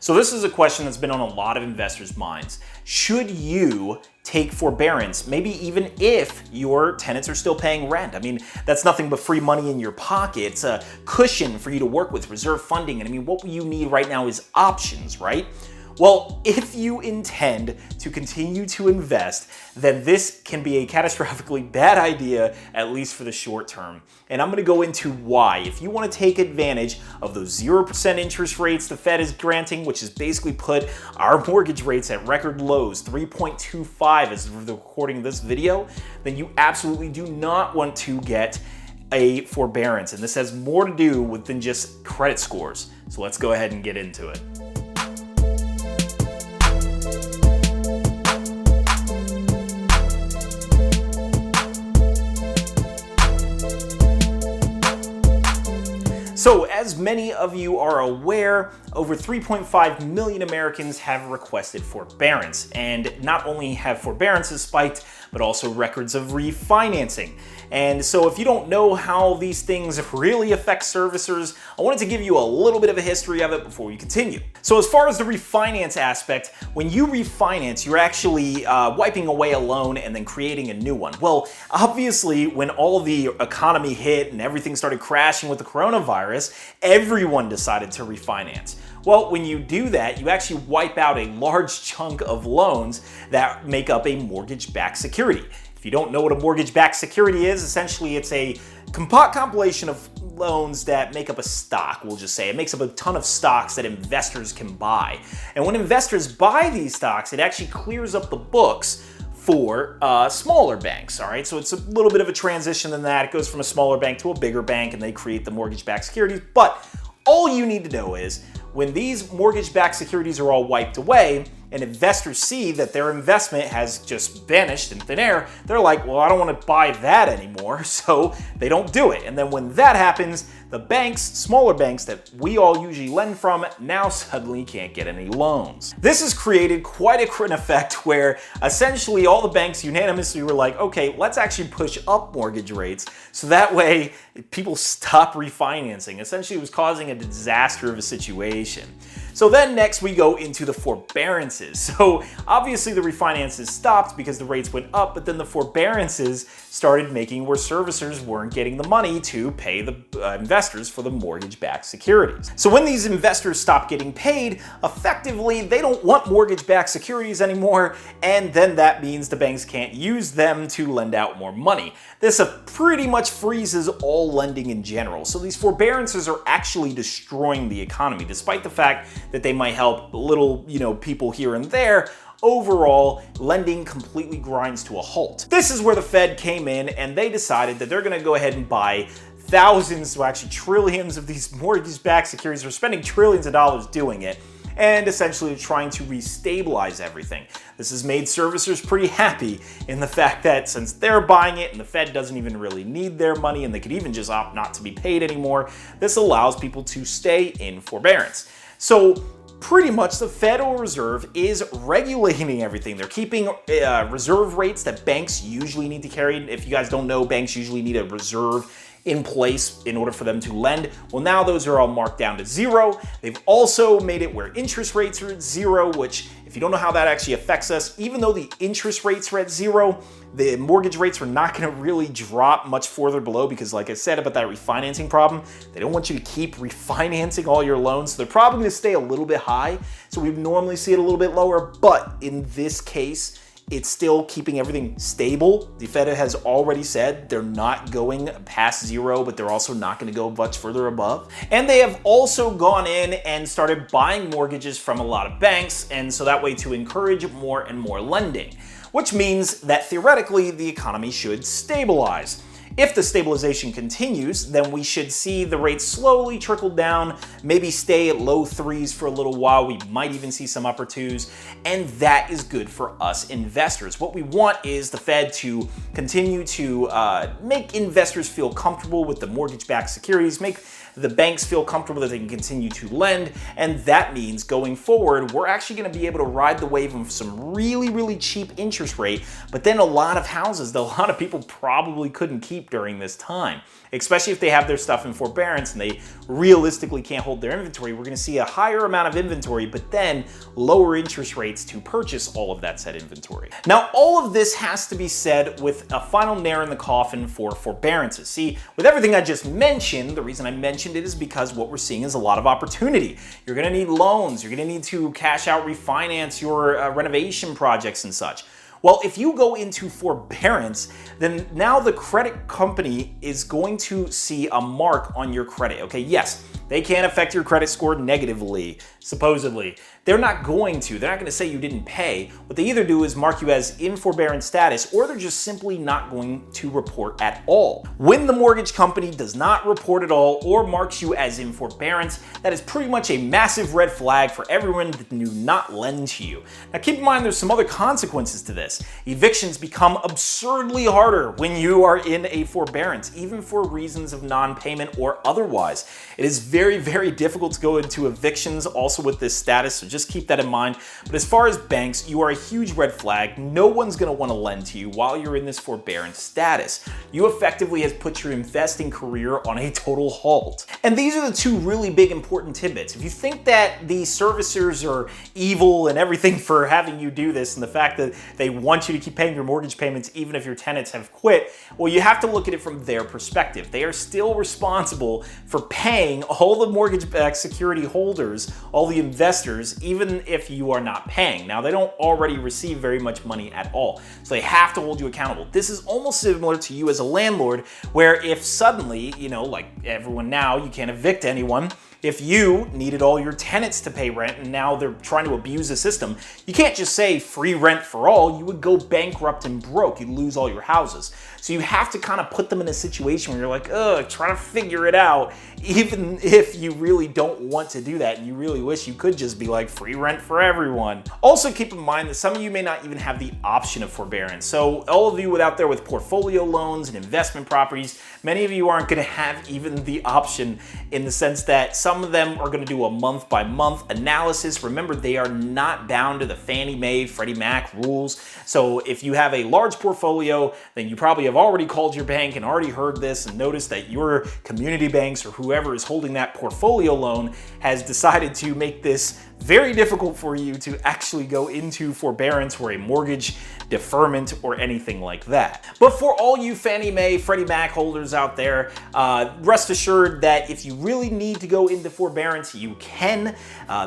So this is a question that's been on a lot of investors' minds. Should you take forbearance, maybe even if your tenants are still paying rent? I mean, that's nothing but free money in your pocket. It's a cushion for you to work with, reserve funding. And I mean, what you need right now is options, right? Well, if you intend to continue to invest, then this can be a catastrophically bad idea, at least for the short term. And I'm going to go into why. If you want to take advantage of those 0% interest rates the Fed is granting, which has basically put our mortgage rates at record lows, 3.25 as of the recording of this video, then you absolutely do not want to get a forbearance. And this has more to do with than just credit scores. So let's go ahead and get into it. So, as many of you are aware, over 3.5 million Americans have requested forbearance. And not only have forbearances spiked, but also records of refinancing. And so if you don't know how these things really affect servicers, I wanted to give you a little bit of a history of it before we continue. So as far as the refinance aspect, when you refinance, you're actually wiping away a loan and then creating a new one. Well, obviously, when all the economy hit and everything started crashing with the coronavirus, everyone decided to refinance. Well, when you do that, you actually wipe out a large chunk of loans that make up a mortgage-backed security. If you don't know what a mortgage-backed security is, essentially it's a compilation of loans that make up a stock, we'll just say. It makes up a ton of stocks that investors can buy. And when investors buy these stocks, it actually clears up the books for smaller banks, all right? So it's a little bit of a transition than that. It goes from a smaller bank to a bigger bank, and they create the mortgage-backed securities. But all you need to know is when these mortgage-backed securities are all wiped away and investors see that their investment has just vanished in thin air, they're like, well, I don't want to buy that anymore, so they don't do it. And then when that happens, the banks, smaller banks that we all usually lend from, now suddenly can't get any loans. This has created quite an effect where essentially all the banks unanimously were like, okay, let's actually push up mortgage rates so that way people stop refinancing. Essentially, it was causing a disaster of a situation. So then next we go into the forbearances. So obviously the refinances stopped because the rates went up, but then the forbearances started making where servicers weren't getting the money to pay the investors for the mortgage-backed securities. So when these investors stop getting paid, effectively they don't want mortgage-backed securities anymore, and then that means the banks can't use them to lend out more money. This pretty much freezes all lending in general. So these forbearances are actually destroying the economy, despite the fact that they might help little, people here and there. Overall, lending completely grinds to a halt. This is where the Fed came in and they decided that they're going to go ahead and buy thousands, well actually trillions of these mortgage-backed securities. They're spending trillions of dollars doing it and essentially trying to restabilize everything. This has made servicers pretty happy in the fact that since they're buying it and the Fed doesn't even really need their money and they could even just opt not to be paid anymore, this allows people to stay in forbearance. So pretty much the Federal Reserve is regulating everything. They're keeping reserve rates that banks usually need to carry. If you guys don't know, banks usually need a reserve in place in order for them to lend. Well, now those are all marked down to zero. They've also made it where interest rates are at zero, which if you don't know how that actually affects us, even though the interest rates are at zero, the mortgage rates are not going to really drop much further below because like I said about that refinancing problem, they don't want you to keep refinancing all your loans. So they're probably going to stay a little bit high. So we normally see it a little bit lower, but in this case, it's still keeping everything stable. The Fed has already said they're not going past zero, but they're also not going to go much further above. And they have also gone in and started buying mortgages from a lot of banks, and so that way to encourage more and more lending, which means that theoretically the economy should stabilize. If the stabilization continues, then we should see the rates slowly trickle down, maybe stay at low threes for a little while. We might even see some upper twos, and that is good for us investors. What we want is the Fed to continue to make investors feel comfortable with the mortgage-backed securities, make the banks feel comfortable that they can continue to lend, and that means going forward, we're actually going to be able to ride the wave of some really, really cheap interest rate, but then a lot of houses that a lot of people probably couldn't keep during this time, especially if they have their stuff in forbearance and they realistically can't hold their inventory. We're going to see a higher amount of inventory, but then lower interest rates to purchase all of that said inventory. Now, all of this has to be said with a final nail in the coffin for forbearances. See, with everything I just mentioned, the reason I mentioned it is because what we're seeing is a lot of opportunity. You're going to need loans. You're going to need to cash out, refinance your renovation projects and such. Well, if you go into forbearance, then now the credit company is going to see a mark on your credit. Okay, yes, they can affect your credit score negatively, supposedly. They're not going to. They're not going to say you didn't pay. What they either do is mark you as in forbearance status, or they're just simply not going to report at all. When the mortgage company does not report at all or marks you as in forbearance, that is pretty much a massive red flag for everyone that do not lend to you. Now keep in mind there's some other consequences to this. Evictions become absurdly harder when you are in a forbearance, even for reasons of non-payment or otherwise. It is very, very difficult to go into evictions also with this status, so just keep that in mind. But as far as banks, you are a huge red flag. No one's going to want to lend to you while you're in this forbearance status. You effectively has put your investing career on a total halt. And these are the two really big important tidbits. If you think that the servicers are evil and everything for having you do this, and the fact that they want you to keep paying your mortgage payments even if your tenants have quit, well, you have to look at it from their perspective. They are still responsible for paying all the mortgage-backed security holders, all the investors, even if you are not paying. Now, they don't already receive very much money at all, so they have to hold you accountable. This is almost similar to you as a landlord, where if suddenly, like everyone now, you can't evict anyone. If you needed all your tenants to pay rent and now they're trying to abuse the system, you can't just say free rent for all. You would go bankrupt and broke. You'd lose all your houses. So you have to kind of put them in a situation where you're like, try to figure it out, even if you really don't want to do that and you really wish you could just be like free rent for everyone. Also keep in mind that some of you may not even have the option of forbearance. So all of you out there with portfolio loans and investment properties, many of you aren't going to have even the option, in the sense that some of them are going to do a month by month analysis. Remember, they are not bound to the Fannie Mae, Freddie Mac rules. So if you have a large portfolio, then you probably have already called your bank and already heard this and noticed that your community banks or whoever is holding that portfolio loan has decided to make this very difficult for you to actually go into forbearance or a mortgage deferment or anything like that. But for all you Fannie Mae, Freddie Mac holders out there, rest assured that if you really need to go into forbearance, you can.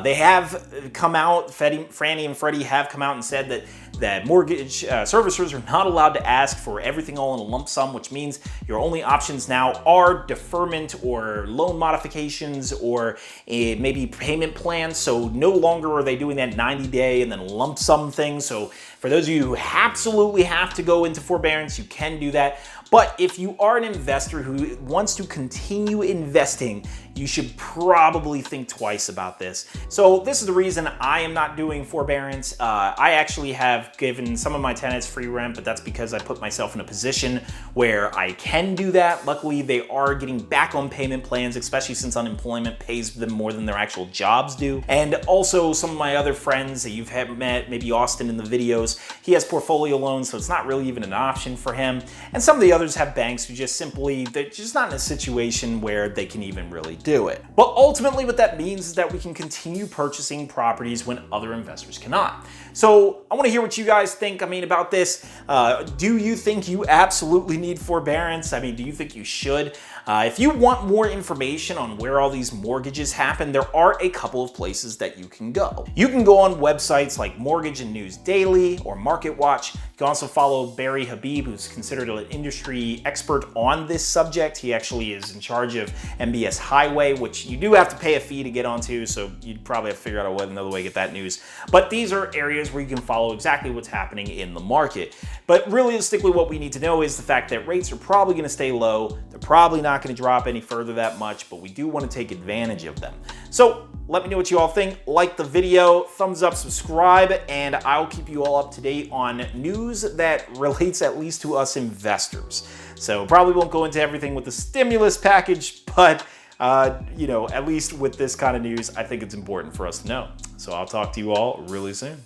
They have come out, Fannie and Freddie have come out and said that mortgage servicers are not allowed to ask for everything all in a lump sum, which means your only options now are deferment or loan modifications or maybe payment plans. So no longer are they doing that 90-day and then lump sum thing. So for those of you who absolutely have to go into forbearance, you can do that. But if you are an investor who wants to continue investing, you should probably think twice about this. So this is the reason I am not doing forbearance. I actually have given some of my tenants free rent, but that's because I put myself in a position where I can do that. Luckily, they are getting back on payment plans, especially since unemployment pays them more than their actual jobs do. And also some of my other friends that you've met, maybe Austin in the videos, he has portfolio loans, so it's not really even an option for him. And some of the others have banks who just simply, they're just not in a situation where they can even really do it. But ultimately what that means is that we can continue purchasing properties when other investors cannot. So I want to hear what you guys think, about this. Do you think you absolutely need forbearance? Do you think you should? If you want more information on where all these mortgages happen, there are a couple of places that you can go. You can go on websites like Mortgage and News Daily or Market Watch. You can also follow Barry Habib, who's considered an industry expert on this subject. He actually is in charge of MBS Highway, which you do have to pay a fee to get onto, so you'd probably have to figure out another way to get that news. But these are areas where you can follow exactly what's happening in the market. But realistically, what we need to know is the fact that rates are probably going to stay low. They're probably not going to drop any further that much, but we do want to take advantage of them. So let me know what you all think. Like the video, thumbs up, subscribe, and I'll keep you all up to date on news that relates at least to us investors. So probably won't go into everything with the stimulus package, but at least with this kind of news, I think it's important for us to know. So I'll talk to you all really soon.